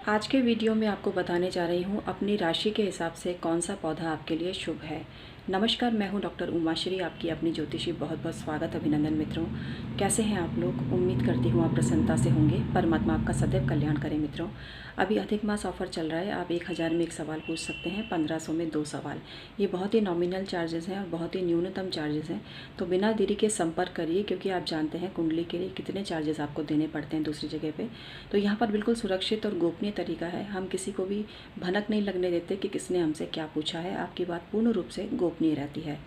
आज के वीडियो में आपको बताने जा रही हूँ अपनी राशि के हिसाब से कौन सा पौधा आपके लिए शुभ है। नमस्कार, मैं हूँ डॉक्टर उमाश्री, आपकी अपनी ज्योतिषी। बहुत बहुत स्वागत, अभिनंदन मित्रों। कैसे हैं आप लोग? उम्मीद करती हूँ आप प्रसन्नता से होंगे। परमात्मा आपका सदैव कल्याण करें मित्रों। अभी अधिक मास ऑफर चल रहा है। आप 1000 में एक सवाल पूछ सकते हैं, 1500 में 2 सवाल। ये बहुत ही नॉमिनल चार्जेस हैं और बहुत ही न्यूनतम चार्जेस हैं। तो बिना देरी के संपर्क करिए, क्योंकि आप जानते हैं कुंडली के लिए कितने चार्जेस आपको देने पड़ते हैं दूसरी जगह पे। तो यहाँ पर बिल्कुल सुरक्षित और गोपनीय तरीका है। हम किसी को भी भनक नहीं लगने देते कि किसने हमसे क्या पूछा है। आपकी बात पूर्ण रूप से गोपनीय रहती है।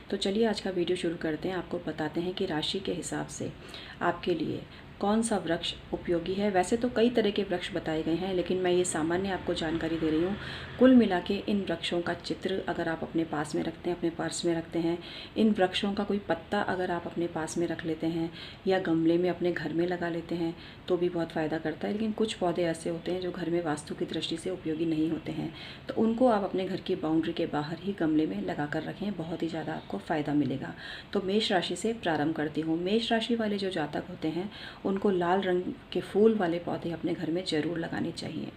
तो चलिए आज का वीडियो शुरू करते हैं। आपको बताते हैं कि राशि के हिसाब से आपके लिए कौन सा वृक्ष उपयोगी है। वैसे तो कई तरह के वृक्ष बताए गए हैं, लेकिन मैं ये सामान्य आपको जानकारी दे रही हूँ। कुल मिला के इन वृक्षों का चित्र अगर आप अपने पास में रखते हैं, अपने पर्स में रखते हैं, इन वृक्षों का कोई पत्ता अगर आप अपने पास में रख लेते हैं या गमले में अपने घर में लगा लेते हैं तो भी बहुत फ़ायदा करता है। लेकिन कुछ पौधे ऐसे होते हैं जो घर में वास्तु की दृष्टि से उपयोगी नहीं होते हैं, तो उनको आप अपने घर की बाउंड्री के बाहर ही गमले में लगा कर रखें, बहुत ही ज़्यादा आपको फ़ायदा मिलेगा। तो मेष राशि से प्रारंभ करती हूँ। मेष राशि वाले जो जातक होते हैं उनको लाल रंग के फूल वाले पौधे अपने घर में ज़रूर लगाने चाहिए।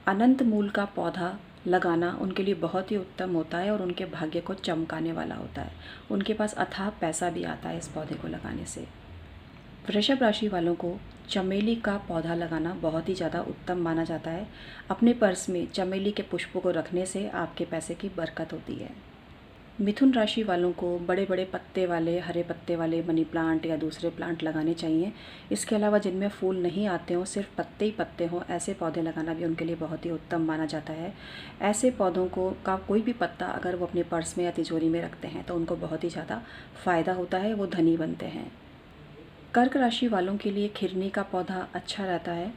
अनंत मूल का पौधा लगाना उनके लिए बहुत ही उत्तम होता है और उनके भाग्य को चमकाने वाला होता है। उनके पास अथाह पैसा भी आता है इस पौधे को लगाने से। वृषभ राशि वालों को चमेली का पौधा लगाना बहुत ही ज़्यादा उत्तम माना जाता है। अपने पर्स में चमेली के पुष्पों को रखने से आपके पैसे की बरकत होती है। मिथुन राशि वालों को बड़े बड़े पत्ते वाले, हरे पत्ते वाले मनी प्लांट या दूसरे प्लांट लगाने चाहिए। इसके अलावा जिनमें फूल नहीं आते हों, सिर्फ पत्ते ही पत्ते हों, ऐसे पौधे लगाना भी उनके लिए बहुत ही उत्तम माना जाता है। ऐसे पौधों को का कोई भी पत्ता अगर वो अपने पर्स में या तिजोरी में रखते हैं तो उनको बहुत ही ज़्यादा फ़ायदा होता है, वो धनी बनते हैं। कर्क राशि वालों के लिए खिरनी का पौधा अच्छा रहता है।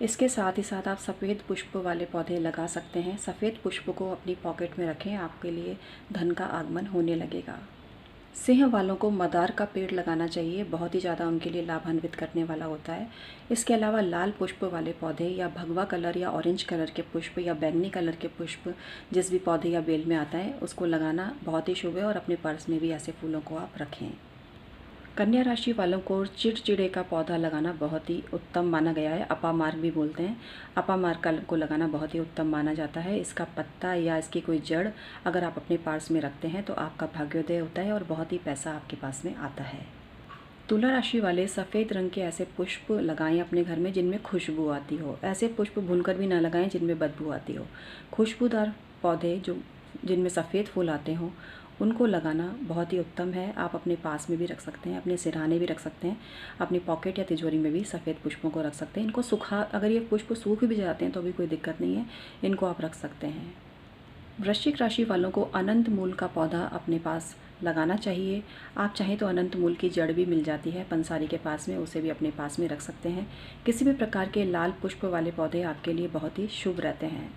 इसके साथ ही साथ आप सफ़ेद पुष्प वाले पौधे लगा सकते हैं। सफ़ेद पुष्प को अपनी पॉकेट में रखें, आपके लिए धन का आगमन होने लगेगा। सिंह वालों को मदार का पेड़ लगाना चाहिए, बहुत ही ज़्यादा उनके लिए लाभान्वित करने वाला होता है। इसके अलावा लाल पुष्प वाले पौधे या भगवा कलर या ऑरेंज कलर के पुष्प या बैंगनी कलर के पुष्प जिस भी पौधे या बेल में आता है उसको लगाना बहुत ही शुभ है और अपने पर्स में भी ऐसे फूलों को आप रखें। कन्या राशि वालों को चिड़चिड़े का पौधा लगाना बहुत ही उत्तम माना गया है। अपामार्ग भी बोलते हैं। अपामार्ग को लगाना बहुत ही उत्तम माना जाता है। इसका पत्ता या इसकी कोई जड़ अगर आप अपने पास में रखते हैं तो आपका भाग्योदय होता है और बहुत ही पैसा आपके पास में आता है। तुला राशि वाले सफ़ेद रंग के ऐसे पुष्प लगाएं अपने घर में जिनमें खुशबू आती हो। ऐसे पुष्प भूलकर भी ना लगाएं जिनमें बदबू आती हो। खुशबूदार पौधे जिनमें सफ़ेद फूल आते हों उनको लगाना बहुत ही उत्तम है। आप अपने पास में भी रख सकते हैं, अपने सिरहाने भी रख सकते हैं, अपनी पॉकेट या तिजोरी में भी सफ़ेद पुष्पों को रख सकते हैं। इनको अगर ये पुष्प सूख भी जाते हैं तो भी कोई दिक्कत नहीं है, इनको आप रख सकते हैं। वृश्चिक राशि वालों को अनंत मूल का पौधा अपने पास लगाना चाहिए। आप चाहें तो अनंत मूल की जड़ भी मिल जाती है पंसारी के पास में, उसे भी अपने पास में रख सकते हैं। किसी भी प्रकार के लाल पुष्प वाले पौधे आपके लिए बहुत ही शुभ रहते हैं।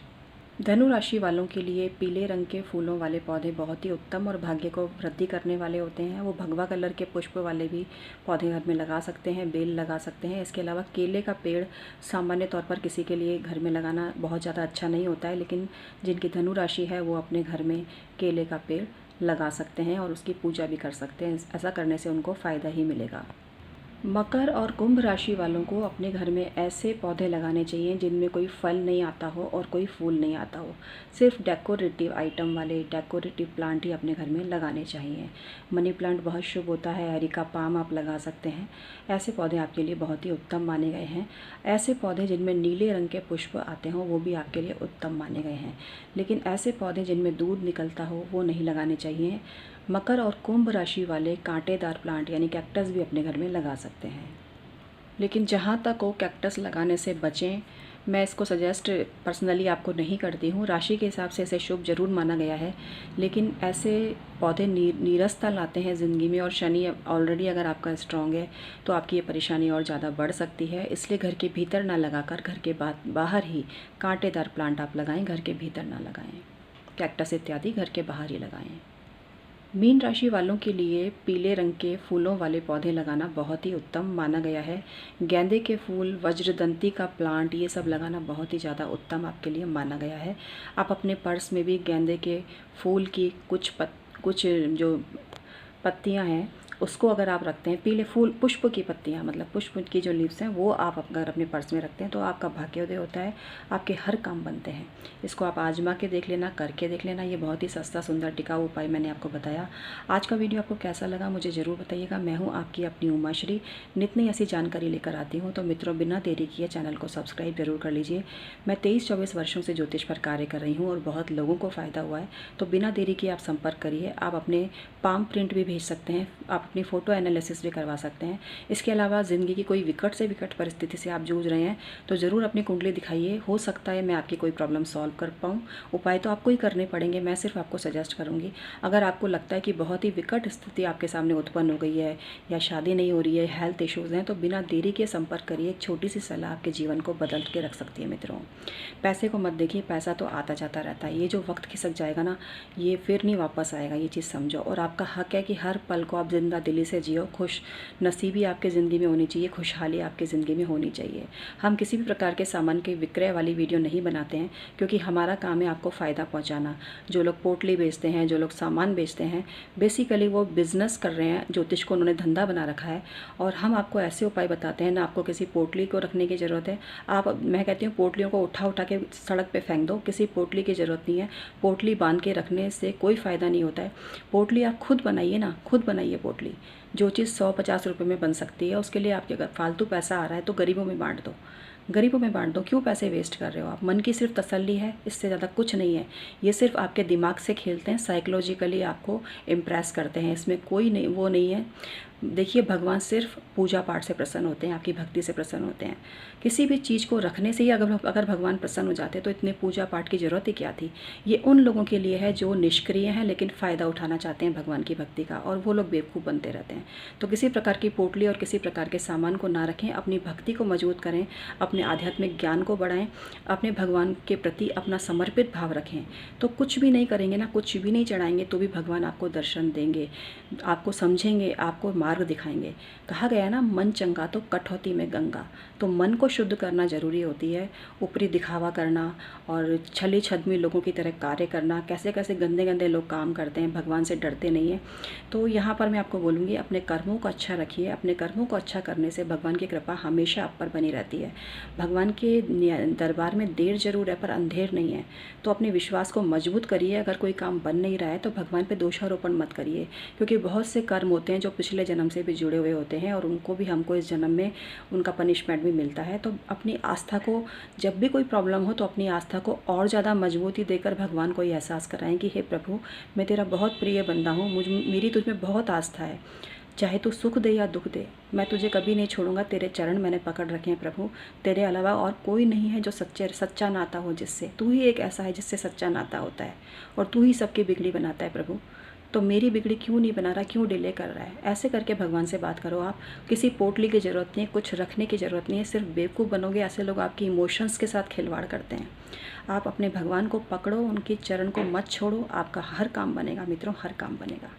धनु राशि वालों के लिए पीले रंग के फूलों वाले पौधे बहुत ही उत्तम और भाग्य को वृद्धि करने वाले होते हैं। वो भगवा कलर के पुष्प वाले भी पौधे घर में लगा सकते हैं, बेल लगा सकते हैं। इसके अलावा केले का पेड़ सामान्य तौर पर किसी के लिए घर में लगाना बहुत ज़्यादा अच्छा नहीं होता है, लेकिन जिनकी धनु राशि है वो अपने घर में केले का पेड़ लगा सकते हैं और उसकी पूजा भी कर सकते हैं। ऐसा करने से उनको फ़ायदा ही मिलेगा। मकर और कुंभ राशि वालों को अपने घर में ऐसे पौधे लगाने चाहिए जिनमें कोई फल नहीं आता हो और कोई फूल नहीं आता हो। सिर्फ डेकोरेटिव आइटम वाले डेकोरेटिव प्लांट ही अपने घर में लगाने चाहिए। मनी प्लांट बहुत शुभ होता है, एरिका पाम आप लगा सकते हैं। ऐसे पौधे आपके लिए बहुत ही उत्तम माने गए हैं। ऐसे पौधे जिनमें नीले रंग के पुष्प आते हों वो भी आपके लिए उत्तम माने गए हैं, लेकिन ऐसे पौधे जिनमें दूध निकलता हो वो नहीं लगाने चाहिए। मकर और कुंभ राशि वाले कांटेदार प्लांट यानी कैक्टस भी अपने घर में लगा सकते हैं, लेकिन जहाँ तक हो कैक्टस लगाने से बचें। मैं इसको सजेस्ट पर्सनली आपको नहीं करती हूँ। राशि के हिसाब से इसे शुभ जरूर माना गया है, लेकिन ऐसे पौधे नीरसता लाते हैं ज़िंदगी में और शनि ऑलरेडी अगर आपका स्ट्रॉन्ग है तो आपकी ये परेशानी और ज़्यादा बढ़ सकती है। इसलिए घर के भीतर ना लगाकर घर के बाहर ही कांटेदार प्लांट आप लगाएं, घर के भीतर ना लगाएं। कैक्टस इत्यादि घर के बाहर ही लगाएं। मीन राशि वालों के लिए पीले रंग के फूलों वाले पौधे लगाना बहुत ही उत्तम माना गया है। गेंदे के फूल, वज्रदंती का प्लांट, ये सब लगाना बहुत ही ज़्यादा उत्तम आपके लिए माना गया है। आप अपने पर्स में भी गेंदे के फूल की कुछ जो पत्तियां हैं उसको अगर आप रखते हैं, पीले फूल पुष्प की पत्तियाँ मतलब पुष्प की जो लीव्स हैं वो आप अगर अपने पर्स में रखते हैं तो आपका भाग्योदय होता है, आपके हर काम बनते हैं। इसको आप आजमा के देख लेना, करके देख लेना। ये बहुत ही सस्ता सुंदर टिकाऊ उपाय मैंने आपको बताया। आज का वीडियो आपको कैसा लगा मुझे ज़रूर बताइएगा। मैं हूँ आपकी अपनी उमाश्री, नित नई ऐसी जानकारी लेकर आती हूँ। तो मित्रों, बिना देरी किए चैनल को सब्सक्राइब जरूर कर लीजिए। मैं 23-24 वर्षों से ज्योतिष पर कार्य कर रही हूँ और बहुत लोगों को फ़ायदा हुआ है। तो बिना देरी किए आप संपर्क करिए। आप अपने पाम प्रिंट भी भेज सकते हैं, आप अपनी फ़ोटो एनालिसिस भी करवा सकते हैं। इसके अलावा ज़िंदगी की कोई विकट से विकट परिस्थिति से आप जूझ रहे हैं तो ज़रूर अपनी कुंडली दिखाइए। हो सकता है मैं आपकी कोई प्रॉब्लम सॉल्व कर पाऊँ। उपाय तो आपको ही करने पड़ेंगे, मैं सिर्फ आपको सजेस्ट करूँगी। अगर आपको लगता है कि बहुत ही विकट स्थिति आपके सामने उत्पन्न हो गई है या शादी नहीं हो रही है, हेल्थ इश्यूज़ हैं, तो बिना देरी के संपर्क करिए। एक छोटी सी सलाह आपके जीवन को बदल के रख सकती है। मित्रों, पैसे को मत देखिए, पैसा तो आता जाता रहता है। ये जो वक्त खिसक जाएगा ना, ये फिर नहीं वापस आएगा, ये चीज़ समझो। और आपका हक है कि हर पल को आप जिंदा दिली से जियो। खुश नसीबी आपकी ज़िंदगी में होनी चाहिए, खुशहाली आपकी ज़िंदगी में होनी चाहिए। हम किसी भी प्रकार के सामान के विक्रय वाली वीडियो नहीं बनाते हैं, क्योंकि हमारा काम है आपको फ़ायदा पहुंचाना। जो लोग पोटली बेचते हैं, जो लोग सामान बेचते हैं, बेसिकली वो बिज़नेस कर रहे हैं, ज्योतिष को उन्होंने धंधा बना रखा है। और हम आपको ऐसे उपाय बताते हैं, ना आपको किसी पोटली को रखने की ज़रूरत है। मैं कहती हूँ पोटलियों को उठा उठा के सड़क पे फेंक दो, किसी पोटली की ज़रूरत नहीं है। पोटली बांध के रखने से कोई फ़ायदा नहीं होता है। पोटली आप खुद बनाइए ना, खुद बनाइए पोटली। जो चीज़ 100-50 रुपये में बन सकती है, उसके लिए आपके अगर फालतू पैसा आ रहा है तो गरीबों में बांट दो, गरीबों में बांट दो। क्यों पैसे वेस्ट कर रहे हो आप? मन की सिर्फ तसल्ली है, इससे ज़्यादा कुछ नहीं है। ये सिर्फ आपके दिमाग से खेलते हैं, साइकोलॉजिकली आपको इम्प्रेस करते हैं। इसमें कोई नहीं, वो नहीं है। देखिए, भगवान सिर्फ पूजा पाठ से प्रसन्न होते हैं, आपकी भक्ति से प्रसन्न होते हैं। किसी भी चीज़ को रखने से ही अगर भगवान प्रसन्न हो जाते तो इतने पूजा पाठ की ज़रूरत ही क्या थी। ये उन लोगों के लिए है जो निष्क्रिय हैं लेकिन फ़ायदा उठाना चाहते हैं भगवान की भक्ति का, और वो लोग बेवकूफ़ बनते रहते हैं। तो किसी प्रकार की पोटली और किसी प्रकार के सामान को ना रखें। अपनी भक्ति को मजबूत करें, अपने आध्यात्मिक ज्ञान को बढ़ाएं, अपने भगवान के प्रति अपना समर्पित भाव रखें। तो कुछ भी नहीं करेंगे ना, कुछ भी नहीं चढ़ाएंगे तो भी भगवान आपको दर्शन देंगे, आपको समझेंगे, आपको मार्ग दिखाएंगे। कहा गया ना, मन चंगा तो कठौती में गंगा। तो मन को शुद्ध करना जरूरी होती है। ऊपरी दिखावा करना और छली छद्मी लोगों की तरह कार्य करना, कैसे कैसे गंदे गंदे लोग काम करते हैं, भगवान से डरते नहीं हैं। तो यहाँ पर मैं आपको बोलूँगी, अपने कर्मों को अच्छा रखिए। अपने कर्मों को अच्छा करने से भगवान की कृपा हमेशा आप पर बनी रहती है। भगवान के दरबार में देर जरूर है पर अंधेर नहीं है। तो अपने विश्वास को मजबूत करिए। अगर कोई काम बन नहीं रहा है तो भगवान पे दोषारोपण मत करिए, क्योंकि बहुत से कर्म होते हैं जो पिछले जन्म से भी जुड़े हुए होते हैं और उनको भी हमको इस जन्म में उनका पनिशमेंट भी मिलता है। तो अपनी आस्था को, जब भी कोई प्रॉब्लम हो तो अपनी आस्था को और ज़्यादा मजबूती देकर भगवान को ये एहसास कराएं कि हे प्रभु, मैं तेरा बहुत प्रिय बंदा हूँ, मेरी तुझमें बहुत आस्था है। चाहे तू सुख दे या दुख दे, मैं तुझे कभी नहीं छोड़ूंगा। तेरे चरण मैंने पकड़ रखे हैं प्रभु। तेरे अलावा और कोई नहीं है जो सच्चा नाता हो जिससे। तू ही एक ऐसा है जिससे सच्चा नाता होता है, और तू ही सबकी बिगड़ी बनाता है प्रभु। तो मेरी बिगड़ी क्यों नहीं बना रहा, क्यों डिले कर रहा है? ऐसे करके भगवान से बात करो आप। किसी पोटली की ज़रूरत नहीं है, कुछ रखने की ज़रूरत नहीं है। सिर्फ बेवकूफ़ बनोगे। ऐसे लोग आपकी इमोशंस के साथ खिलवाड़ करते हैं। आप अपने भगवान को पकड़ो, उनके चरण को मत छोड़ो। आपका हर काम बनेगा मित्रों, हर काम बनेगा।